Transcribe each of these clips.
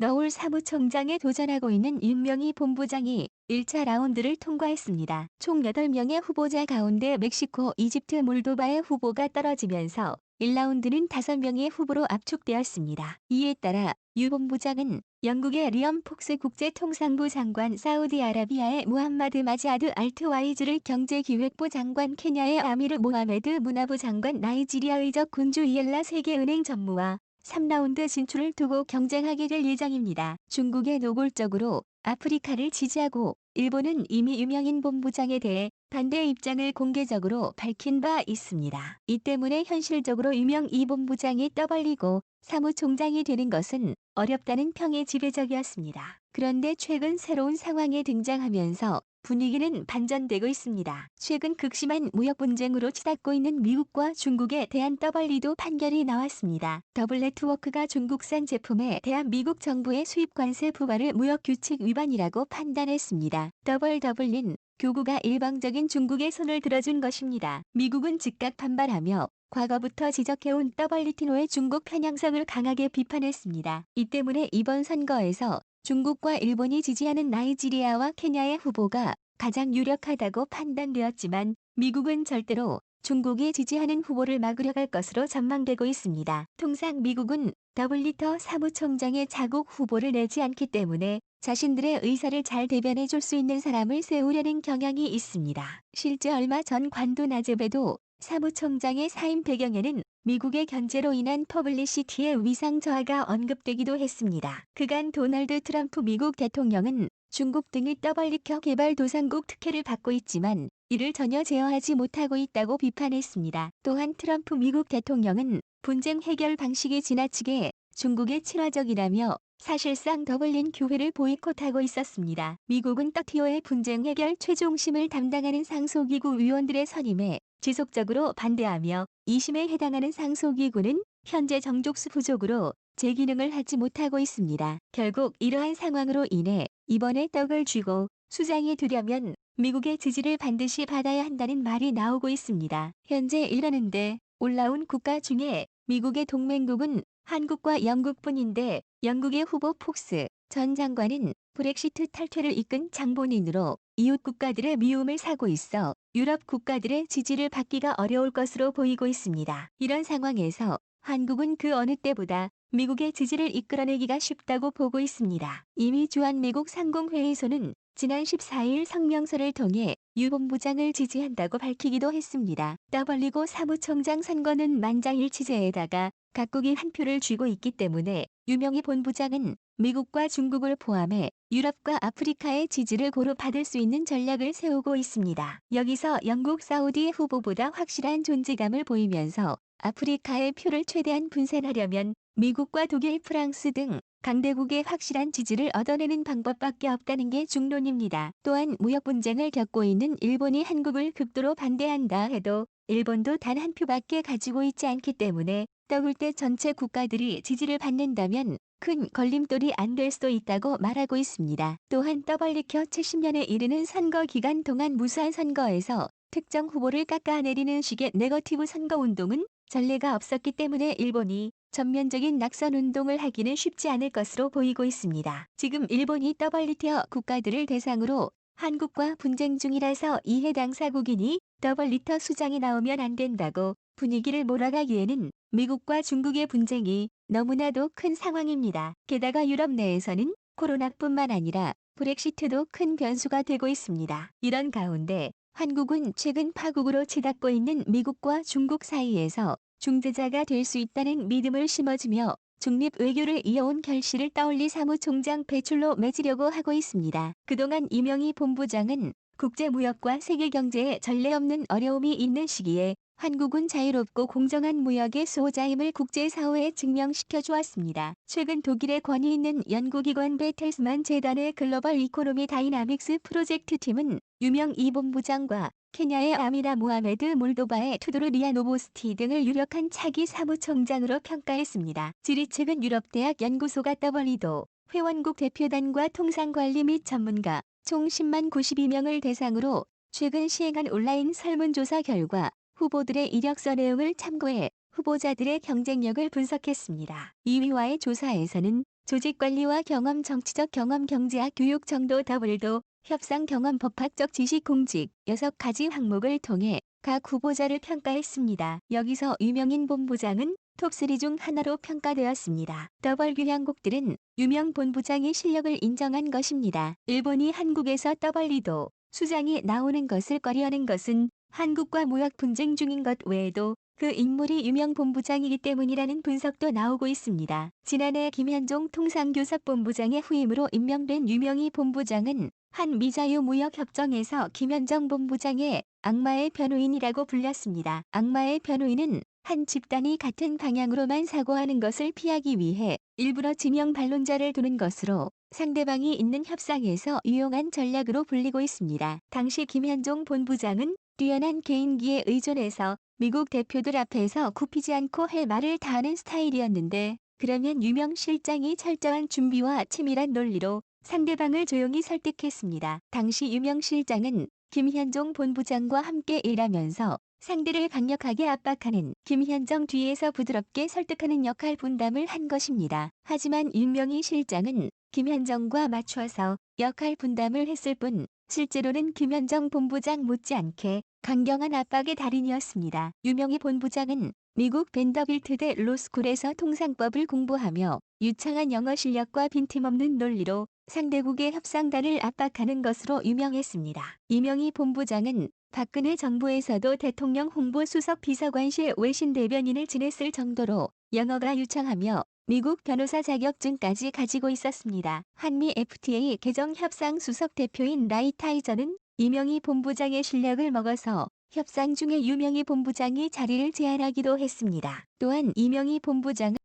너울 사무총장에 도전하고 있는 윤명희 본부장이 1차 라운드를 통과했습니다. 총 8명의 후보자 가운데 멕시코, 이집트, 몰도바의 후보가 떨어지면서 1라운드는 5명의 후보로 압축되었습니다. 이에 따라 유 본부장은 영국의 리엄 폭스 국제통상부 장관, 사우디아라비아의 무함마드 마지아드 알트와이즈를 경제기획부 장관, 케냐의 아미르 모하메드 무나부 장관, 나이지리아의 군주 이엘라 세계은행 전무와 3라운드 진출을 두고 경쟁하게 될 예정입니다. 중국에 노골적으로 아프리카를 지지하고 일본은 이미 유명인 본부장에 대해 반대 입장을 공개적으로 밝힌 바 있습니다. 이 때문에 현실적으로 유명 이 본부장이 떠벌리고 사무총장이 되는 것은 어렵다는 평이 지배적이었습니다. 그런데 최근 새로운 상황에 등장하면서 분위기는 반전되고 있습니다. 최근 극심한 무역 분쟁으로 치닫고 있는 미국과 중국에 대한 떠벌리도 판결이 나왔습니다. 더블네트워크가 중국산 제품에 대한 미국 정부의 수입 관세 부과를 무역 규칙 위반이라고 판단했습니다. 더블린 교구가 일방적인 중국의 손을 들어준 것입니다. 미국은 즉각 반발하며 과거부터 지적해온 WTO의 중국 편향성을 강하게 비판했습니다. 이 때문에 이번 선거에서 중국과 일본이 지지하는 나이지리아와 케냐의 후보가 가장 유력하다고 판단되었지만 미국은 절대로 중국이 지지하는 후보를 막으려 할 것으로 전망되고 있습니다. 통상 미국은 WTO 사무총장의 자국 후보를 내지 않기 때문에 자신들의 의사를 잘 대변해 줄 수 있는 사람을 세우려는 경향이 있습니다. 실제 얼마 전 관도 나제베도 사무총장의 사임 배경에는 미국의 견제로 인한 퍼블리시티의 위상 저하가 언급되기도 했습니다. 그간 도널드 트럼프 미국 대통령은 중국 등이 WTO 개발도상국 특혜를 받고 있지만 이를 전혀 제어하지 못하고 있다고 비판했습니다. 또한 트럼프 미국 대통령은 분쟁 해결 방식이 지나치게 중국에 친화적이라며 사실상 더블린 교회를 보이콧하고 있었습니다. 미국은 WTO의 분쟁 해결 최종심을 담당하는 상소기구 위원들의 선임에 지속적으로 반대하며 2심에 해당하는 상소기구는 현재 정족수 부족으로 제 기능을 하지 못하고 있습니다. 결국 이러한 상황으로 인해 이번에 떡을 쥐고 수장이 되려면 미국의 지지를 반드시 받아야 한다는 말이 나오고 있습니다. 현재 이러는데 올라온 국가 중에 미국의 동맹국은 한국과 영국뿐인데 영국의 후보 폭스 전 장관은 브렉시트 탈퇴를 이끈 장본인으로 이웃 국가들의 미움을 사고 있어 유럽 국가들의 지지를 받기가 어려울 것으로 보이고 있습니다. 이런 상황에서 한국은 그 어느 때보다 미국의 지지를 이끌어내기가 쉽다고 보고 있습니다. 이미 주한미국 상공회의소는 지난 14일 성명서를 통해 유 본부장을 지지한다고 밝히기도 했습니다. 떠벌리고 사무총장 선거는 만장일치제에다가 각국이 한 표를 쥐고 있기 때문에 유명희 본부장은 미국과 중국을 포함해 유럽과 아프리카의 지지를 고루 받을 수 있는 전략을 세우고 있습니다. 여기서 영국 사우디 후보보다 확실한 존재감을 보이면서 아프리카의 표를 최대한 분산하려면 미국과 독일, 프랑스 등 강대국의 확실한 지지를 얻어내는 방법밖에 없다는 게 중론입니다. 또한 무역 분쟁을 겪고 있는 일본이 한국을 극도로 반대한다 해도 일본도 단 한 표밖에 가지고 있지 않기 때문에 더블 때 전체 국가들이 지지를 받는다면 큰 걸림돌이 안 될 수도 있다고 말하고 있습니다. 또한 WTO 70년에 이르는 선거 기간 동안 무수한 선거에서 특정 후보를 깎아내리는 식의 네거티브 선거운동은 전례가 없었기 때문에 일본이 전면적인 낙선 운동을 하기는 쉽지 않을 것으로 보이고 있습니다. 지금 일본이 WTO 국가들을 대상으로 한국과 분쟁 중이라서 이해 당사국이니 WTO 수장이 나오면 안 된다고 분위기를 몰아가기에는 미국과 중국의 분쟁이 너무나도 큰 상황입니다. 게다가 유럽 내에서는 코로나뿐만 아니라 브렉시트도 큰 변수가 되고 있습니다. 이런 가운데 한국은 최근 파국으로 치닫고 있는 미국과 중국 사이에서 중재자가 될 수 있다는 믿음을 심어주며 중립 외교를 이어온 결실을 떠올리 사무총장 배출로 맺으려고 하고 있습니다. 그동안 이명희 본부장은 국제무역과 세계경제에 전례 없는 어려움이 있는 시기에 한국은 자유롭고 공정한 무역의 수호자임을 국제사회에 증명시켜 주었습니다. 최근 독일의 권위 있는 연구기관 베텔스만 재단의 글로벌 이코노미 다이나믹스 프로젝트 팀은 유명 이 본부장과 케냐의 아미나 모하메드, 몰도바의 투도르 리아노보스티 등을 유력한 차기 사무총장으로 평가했습니다. 지리책은 유럽대학 연구소가 떠벌리도 회원국 대표단과 통상관리 및 전문가 총 10만 92명을 대상으로 최근 시행한 온라인 설문조사 결과 후보들의 이력서 내용을 참고해 후보자들의 경쟁력을 분석했습니다. 2위와의 조사에서는 조직 관리와 경험, 정치적 경험, 경제학, 교육 정도, 더블도, 협상 경험, 법학적 지식, 공직 6가지 항목을 통해 각 후보자를 평가했습니다. 여기서 유명인 본부장은 톱3 중 하나로 평가되었습니다. 더블 교향곡들은 유명 본부장의 실력을 인정한 것입니다. 일본이 한국에서 더블리도 수장이 나오는 것을 꺼려하는 것은 한국과 무역 분쟁 중인 것 외에도 그 인물이 유명 본부장이기 때문이라는 분석도 나오고 있습니다. 지난해 김현종 통상교섭본부장의 후임으로 임명된 유명희 본부장은 한미자유무역협정에서 김현정 본부장의 악마의 변호인이라고 불렸습니다. 악마의 변호인은 한 집단이 같은 방향으로만 사고하는 것을 피하기 위해 일부러 지명 반론자를 두는 것으로 상대방이 있는 협상에서 유용한 전략으로 불리고 있습니다. 당시 김현종 본부장은 뛰어난 개인기에 의존해서 미국 대표들 앞에서 굽히지 않고 할 말을 다 하는 스타일이었는데, 그러면 유명 실장이 철저한 준비와 치밀한 논리로 상대방을 조용히 설득했습니다. 당시 유명 실장은 김현종 본부장과 함께 일하면서 상대를 강력하게 압박하는 김현정 뒤에서 부드럽게 설득하는 역할 분담을 한 것입니다. 하지만 유명희 실장은 김현정과 맞춰서 역할 분담을 했을 뿐 실제로는 김현정 본부장 못지않게 강경한 압박의 달인이었습니다. 유명희 본부장은 미국 벤더빌트대 로스쿨에서 통상법을 공부하며 유창한 영어 실력과 빈틈없는 논리로 상대국의 협상단을 압박하는 것으로 유명했습니다. 이명희 본부장은 박근혜 정부에서도 대통령 홍보수석 비서관실 외신 대변인을 지냈을 정도로 영어가 유창하며 미국 변호사 자격증까지 가지고 있었습니다. 한미 FTA 개정 협상 수석 대표인 라이타이저는 이명희 본부장의 실력을 먹어서 협상 중에 유명희 본부장이 자리를 제안하기도 했습니다. 또한 이명희 본부장은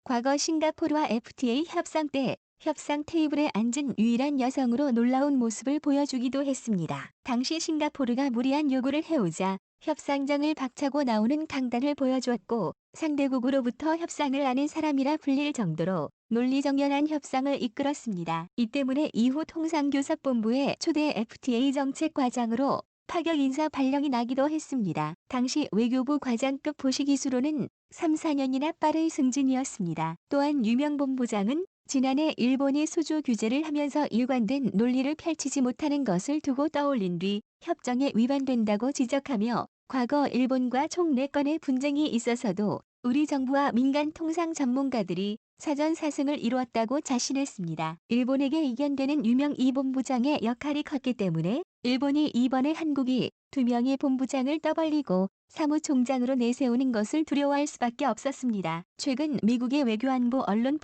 과거 싱가포르와 FTA 협상 때 협상 테이블에 앉은 유일한 여성으로 놀라운 모습을 보여주기도 했습니다. 당시 싱가포르가 무리한 요구를 해오자 협상장을 박차고 나오는 강단을 보여주었고, 상대국으로부터 협상을 아는 사람이라 불릴 정도로 논리정연한 협상을 이끌었습니다. 이 때문에 이후 통상교섭본부의 초대 FTA 정책과장으로 파격 인사 발령이 나기도 했습니다. 당시 외교부 과장급 보시기수로는 3-4년이나 빠른 승진이었습니다. 또한 유명 본부장은 지난해 일본이 수주 규제를 하면서 일관된 논리를 펼치지 못하는 것을 두고 떠올린 뒤 협정에 위반된다고 지적하며, 과거 일본과 총 4건의 분쟁이 있어서도 우리 정부와 민간 통상 전문가들이 사전 사승을 이루었다고 자신했습니다. 일본에게 이견되는 유명 이 본부장의 역할이 컸기 때문에 일본이 이번에 한국이 2명의 본부장을 떠벌리고 사무총장으로 내세우는 것을 두려워할 수밖에 없었습니다. 최근 미국의 외교안보 언론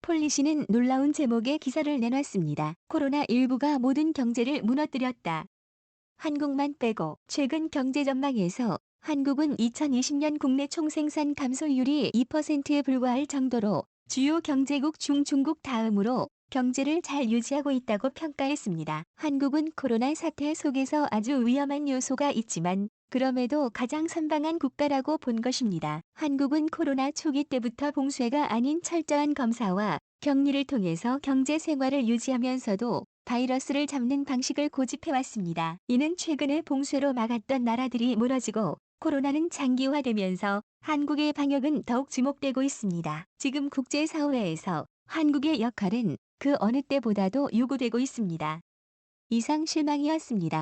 폴리시는 놀라운 제목의 기사를 내놨습니다. 코로나19가 모든 경제를 무너뜨렸다. 한국만 빼고. 최근 경제 전망에서 한국은 2020년 국내 총생산 감소율이 2%에 불과할 정도로 주요 경제국 중 중국 다음으로 경제를 잘 유지하고 있다고 평가했습니다. 한국은 코로나 사태 속에서 아주 위험한 요소가 있지만 그럼에도 가장 선방한 국가라고 본 것입니다. 한국은 코로나 초기 때부터 봉쇄가 아닌 철저한 검사와 격리를 통해서 경제 생활을 유지하면서도 바이러스를 잡는 방식을 고집해왔습니다. 이는 최근에 봉쇄로 막았던 나라들이 무너지고 코로나는 장기화되면서 한국의 방역은 더욱 주목되고 있습니다. 지금 국제사회에서 한국의 역할은 그 어느 때보다도 요구되고 있습니다. 이상 실망이었습니다.